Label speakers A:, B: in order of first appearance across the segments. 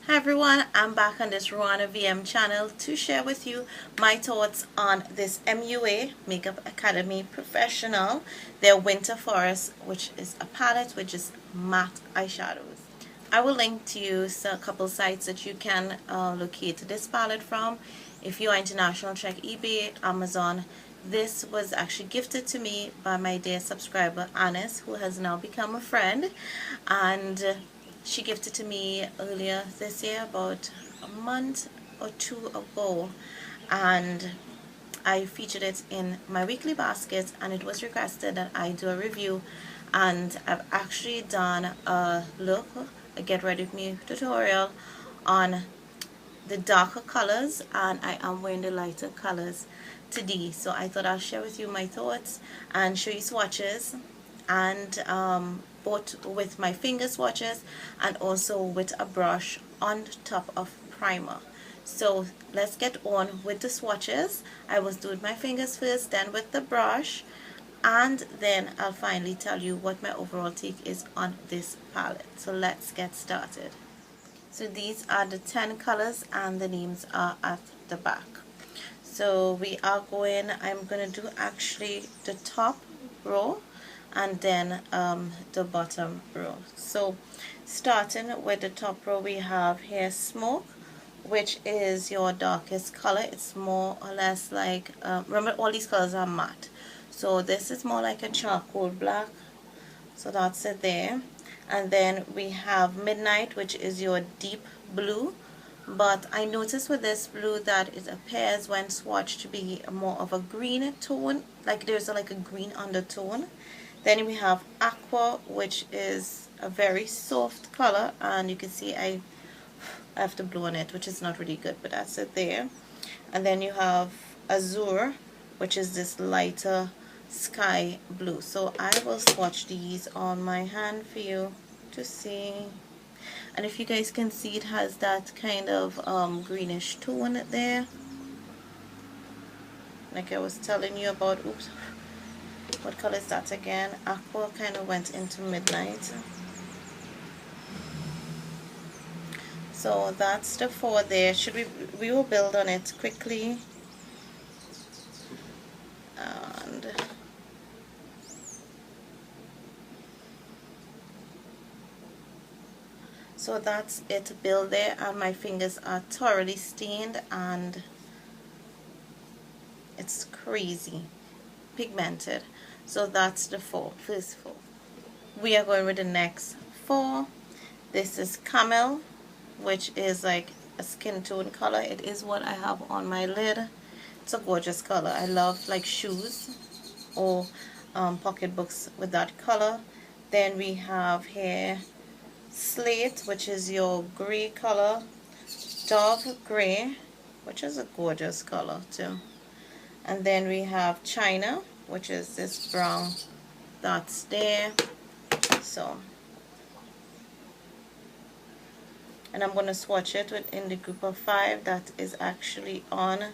A: Hi everyone, I'm back on this roannavm channel to share with you my thoughts on this MUA Makeup Academy Professional, their Winter Forest, which is a palette which is matte eyeshadows. I will link to you a couple sites that you can locate this palette from. If you are international, check eBay, Amazon. This was actually gifted to me by my dear subscriber Anis, who has now become a friend, and she gifted to me earlier this year, about a month or two ago, and I featured it in my weekly basket, and it was requested that I do a review, and I've actually done a get ready with me tutorial on the darker colors, and I am wearing the lighter colors today. So I thought I'll share with you my thoughts and show you swatches, and both with my finger swatches and also with a brush on top of primer. So let's get on with the swatches. I will do with my fingers first, then with the brush, and then I'll finally tell you what my overall take is on this palette. So let's get started. So these are the 10 colors and the names are at the back. So we are going, I'm going to do actually the top row and then the bottom row. So starting with the top row, we have here Smoke, which is your darkest color. It's more or less like, remember all these colors are matte. So this is more like a charcoal black. So that's it there. And then we have Midnight, which is your deep blue, but I noticed with this blue that it appears when swatched to be more of a green tone, like there's like a green undertone. Then we have Aqua, which is a very soft color, and you can see I have the blue on it, which is not really good, but that's it there. And then you have Azure, which is this lighter sky blue. So I will swatch these on my hand for you to see, and if you guys can see, it has that kind of greenish tone there, like I was telling you about. Oops, what color is that again? Aqua kind of went into Midnight. So that's the four there. We will build on it quickly, and so that's it to build there, and my fingers are thoroughly stained and it's crazy pigmented. So that's the first four. We are going with the next four. This is Camel, which is like a skin tone color. It is what I have on my lid. It's a gorgeous color. I love like shoes or pocketbooks with that color. Then we have here Slate, which is your gray color, Dove Gray, which is a gorgeous color too. And then we have China, which is this brown that's there. So, and I'm going to swatch it in the group of 5 that is actually on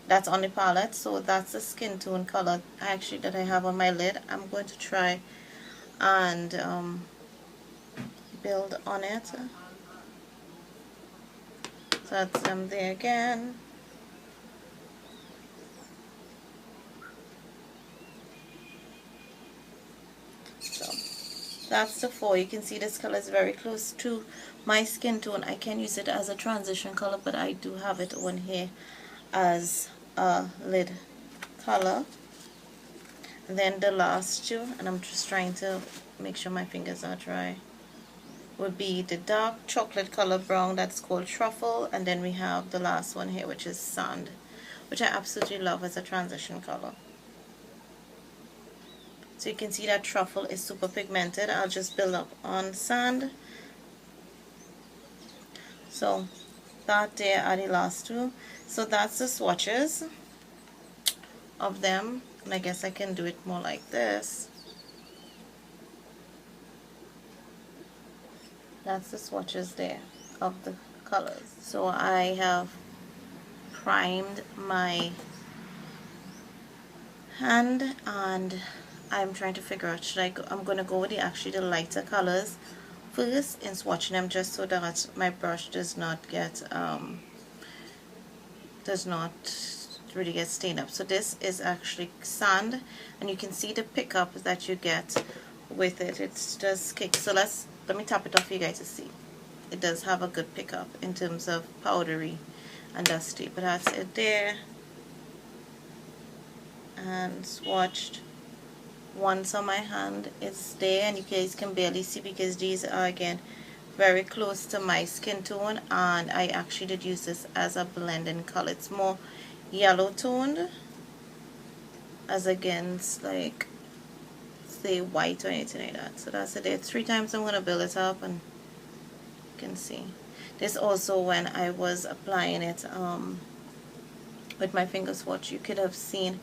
A: that's on the palette. So that's the skin tone color actually that I have on my lid. I'm going to try and build on it. So that's them there again. So that's the 4. You can see this color is very close to my skin tone. I can use it as a transition color, but I do have it on here as a lid color. And then the last 2, and I'm just trying to make sure my fingers are dry, would be the dark chocolate color brown that's called Truffle, and then we have the last one here, which is Sand, which I absolutely love as a transition color. So you can see that Truffle is super pigmented. I'll just build up on Sand. So that there are the last 2. So that's the swatches of them, and I guess I can do it more like this. That's the swatches there of the colors. So I have primed my hand, and I'm trying to figure out, I'm going to go with the lighter colors first in swatching them, just so that my brush does not get really get stained up. So this is actually sand, and you can see the pickup that you get with it. It's just Keek. So let me tap it off for you guys to see. It does have a good pickup in terms of powdery and dusty, but that's it there. And swatched once on my hand, it's there, and you guys can barely see because these are again very close to my skin tone, and I actually did use this as a blending color. It's more yellow toned as against like say white or anything like that. So that's it there. 3 times I'm going to build it up, and you can see this also when I was applying it with my finger swatch, you could have seen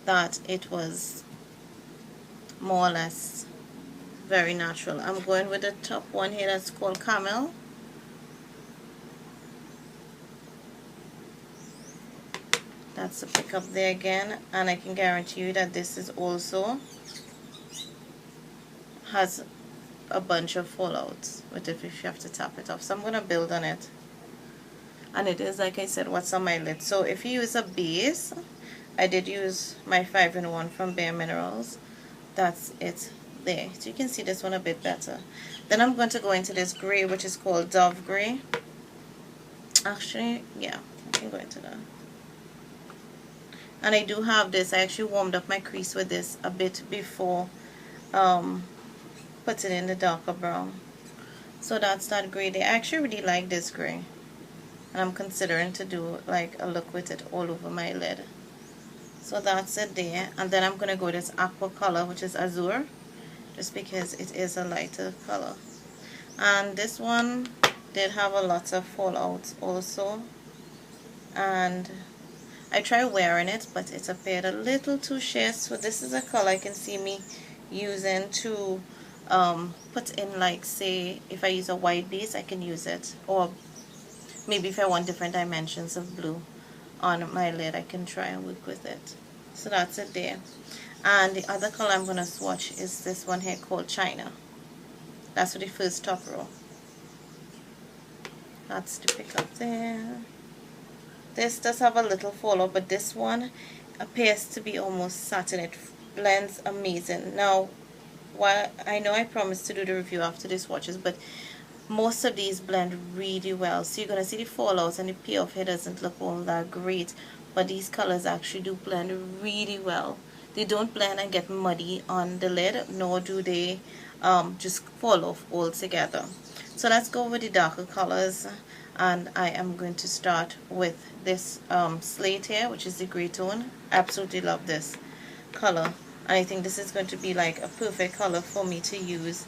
A: that it was more or less very natural. I'm going with the top one here that's called Camel. That's the pickup there again, and I can guarantee you that this is also has a bunch of fallouts with it if you have to tap it off. So I'm going to build on it, and it is, like I said, what's on my lid. So if you use a base, I did use my 5-in-1 from Bare Minerals. That's it there. So you can see this one a bit better. Then I'm going to go into this gray, which is called Dove Gray. Actually, yeah, I can go into that. And I do have this. I actually warmed up my crease with this a bit before putting in the darker brown. So that's that gray there. I actually really like this gray, and I'm considering to do like a look with it all over my lid. So that's it there. And then I'm going to go this aqua color, which is Azure, just because it is a lighter color. And this one did have a lot of fallouts also, and I tried wearing it, but it appeared a little too sheer. So this is a color I can see me using to put in, like, say if I use a white base, I can use it, or maybe if I want different dimensions of blue on my lid, I can try and work with it. So that's it there. And the other color I'm going to swatch is this one here called China. That's for the first top row. That's the pickup there. This does have a little fallout, but this one appears to be almost satin. It blends amazing. Now, while I know I promised to do the review after the swatches, but most of these blend really well. So you're going to see the fallouts, and the payoff here doesn't look all that great, but these colors actually do blend really well. They don't blend and get muddy on the lid, nor do they just fall off altogether. So let's go with the darker colors, and I am going to start with this Slate here, which is the gray tone. Absolutely love this color, and I think this is going to be like a perfect color for me to use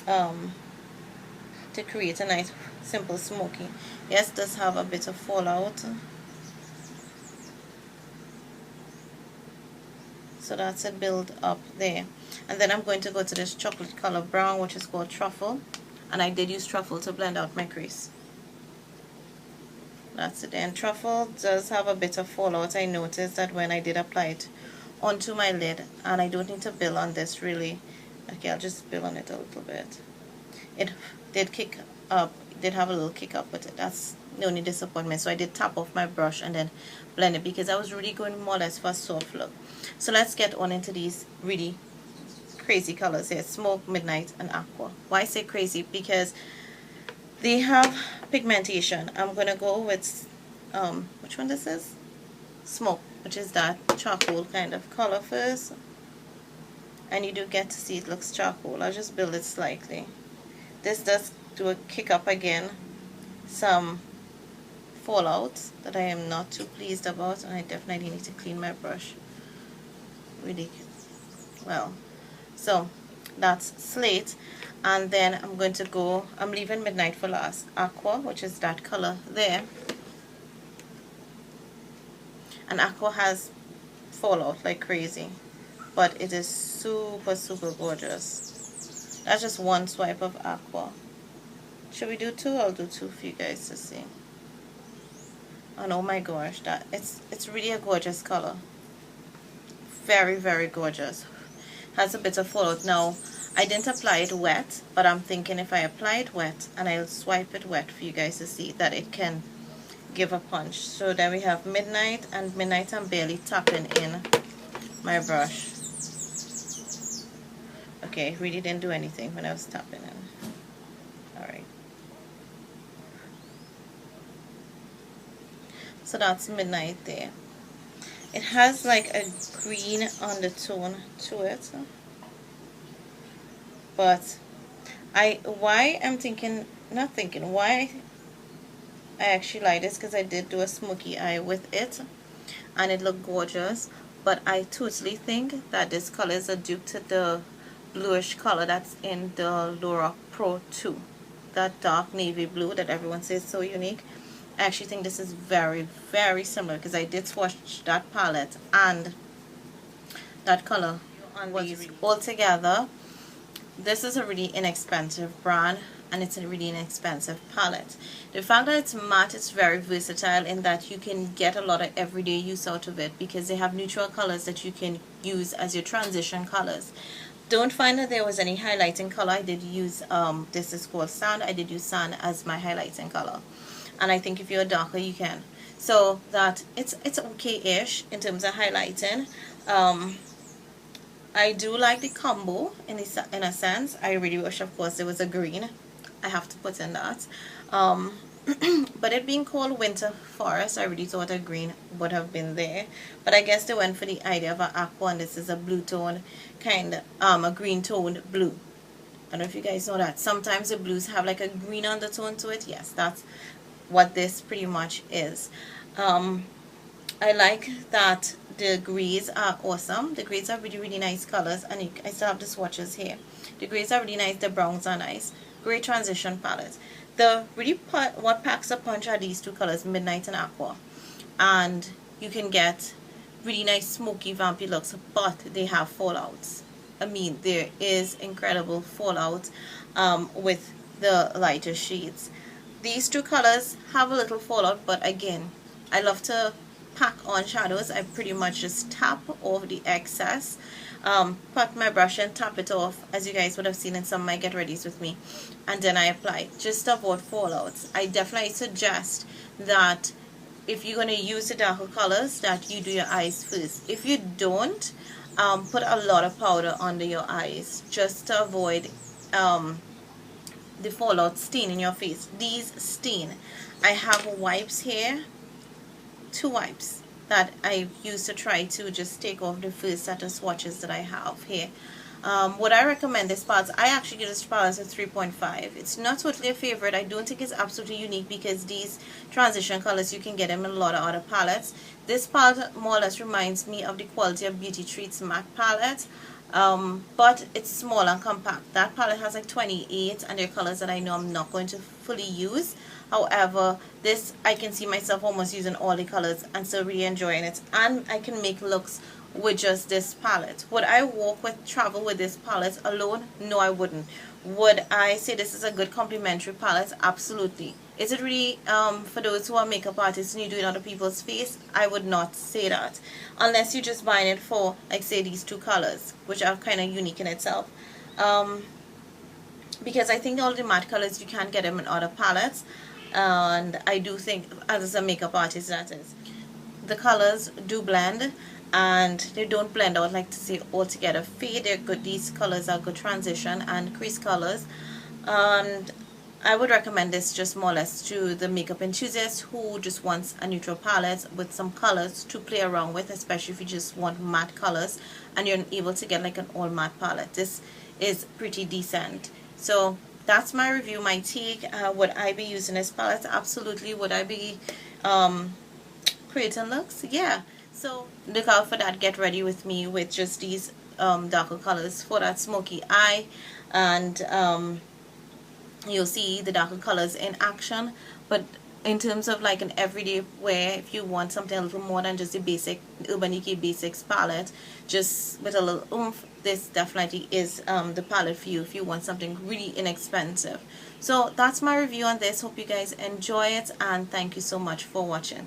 A: to create a nice simple smoky. Yes, it does have a bit of fallout. So that's a build up there. And then I'm going to go to this chocolate color brown, which is called Truffle, and I did use Truffle to blend out my crease. That's it. And Truffle does have a bit of fallout. I noticed that when I did apply it onto my lid, and I don't need to build on this really. Okay, I'll just build on it a little bit. It did kick up, did have a little kick up, but that's the only disappointment. So I did tap off my brush and then blend it, because I was really going more or less for a soft look. So let's get on into these really crazy colors here, Smoke, Midnight, and Aqua. Why I say crazy? Because they have pigmentation. I'm going to go with, which one this is? Smoke, which is that charcoal kind of color first. And you do get to see it looks charcoal. I'll just build it slightly. This does do a kick up again, some fallouts that I am not too pleased about, and I definitely need to clean my brush really well. So that's Slate, and then I'm going to go, I'm leaving Midnight for last. Aqua, which is that color there, and Aqua has fallout like crazy, but it is super gorgeous. That's just one swipe of Aqua. Should we do two? I'll do two for you guys to see. And oh my gosh, that it's really a gorgeous color. Very, very gorgeous. Has a bit of fallout. Now, I didn't apply it wet, but I'm thinking if I apply it wet and I'll swipe it wet for you guys to see that it can give a punch. So then we have Midnight, and Midnight I'm barely tapping in my brush. Okay, really didn't do anything when I was tapping in. Alright. So that's Midnight there. It has like a green undertone to it. But why I actually like this, because I did do a smoky eye with it and it looked gorgeous, but I totally think that this color is a dupe to the bluish color that's in the Laura Pro 2, that dark navy blue that everyone says is so unique. I actually think this is very, very similar, because I did swatch that palette and that color on these all together. This is a really inexpensive brand, and it's a really inexpensive palette. The fact that it's matte, it's very versatile in that you can get a lot of everyday use out of it, because they have neutral colors that you can use as your transition colors. Don't find that there was any highlighting color. I did use, this is called Sand. I did use Sand as my highlighting color. And I think if you're darker, you can. So that it's okay-ish in terms of highlighting. I do like the combo in a sense. I really wish, of course, there was a green. I have to put in that. But it being called Winter Forest, I really thought a green would have been there. But I guess they went for the idea of an aqua, and this is a blue tone, a green toned blue. I don't know if you guys know that. Sometimes the blues have like a green undertone to it. Yes, that's what this pretty much is. I like that the grays are awesome. The grays are really, really nice colors, and I still have the swatches here. The grays are really nice, the browns are nice. Great transition palette. What packs a punch are these two colors, Midnight and Aqua. And you can get really nice smoky vampy looks, but they have fallouts. I mean, there is incredible fallout with the lighter shades. These two colors have a little fallout, but again, I love to pack on shadows. I pretty much just tap off the excess, pat my brush and tap it off, as you guys would have seen in some of my get readies with me, and then I apply, just to avoid fallouts. I definitely suggest that if you're going to use the darker colors, that you do your eyes first. If you don't, put a lot of powder under your eyes, just to avoid the fallout stain in your face. These stain. I have wipes here, 2 wipes that I use to try to just take off the first set of swatches that I have here. Would I recommend this palette? I actually give this palette a 3.5. It's not totally a favorite. I don't think it's absolutely unique, because these transition colors, you can get them in a lot of other palettes. This palette more or less reminds me of the Quality of Beauty Treats MAC palette, but it's small and compact. That palette has like 28, and there are colors that I know I'm not going to fully use. However, this, I can see myself almost using all the colors and still really enjoying it, and I can make looks with just this palette. Would I travel with this palette alone? No, I wouldn't. Would I say this is a good complementary palette? Absolutely. Is it really for those who are makeup artists and you do it on other people's face? I would not say that, unless you're just buying it for, like, say, these 2 colors, which are kind of unique in itself. Because I think all the matte colors, you can get them in other palettes, and I do think, as a makeup artist, that is, the colors do blend, and they don't blend out, like to say, altogether fade. They're good. These colors are good transition and crease colors, and I would recommend this just more or less to the makeup enthusiast who just wants a neutral palette with some colors to play around with, especially if you just want matte colors and you're able to get like an all matte palette. This is pretty decent. So that's my review, my take. Would I be using this palette? Absolutely. Would I be creating looks? Yeah. So look out for that. Get ready with me with just these darker colors for that smoky eye, and you'll see the darker colors in action. But in terms of like an everyday wear, if you want something a little more than just the basic Urban Decay Basics palette, just with a little oomph, this definitely is the palette for you if you want something really inexpensive. So that's my review on this. Hope you guys enjoy it, and thank you so much for watching.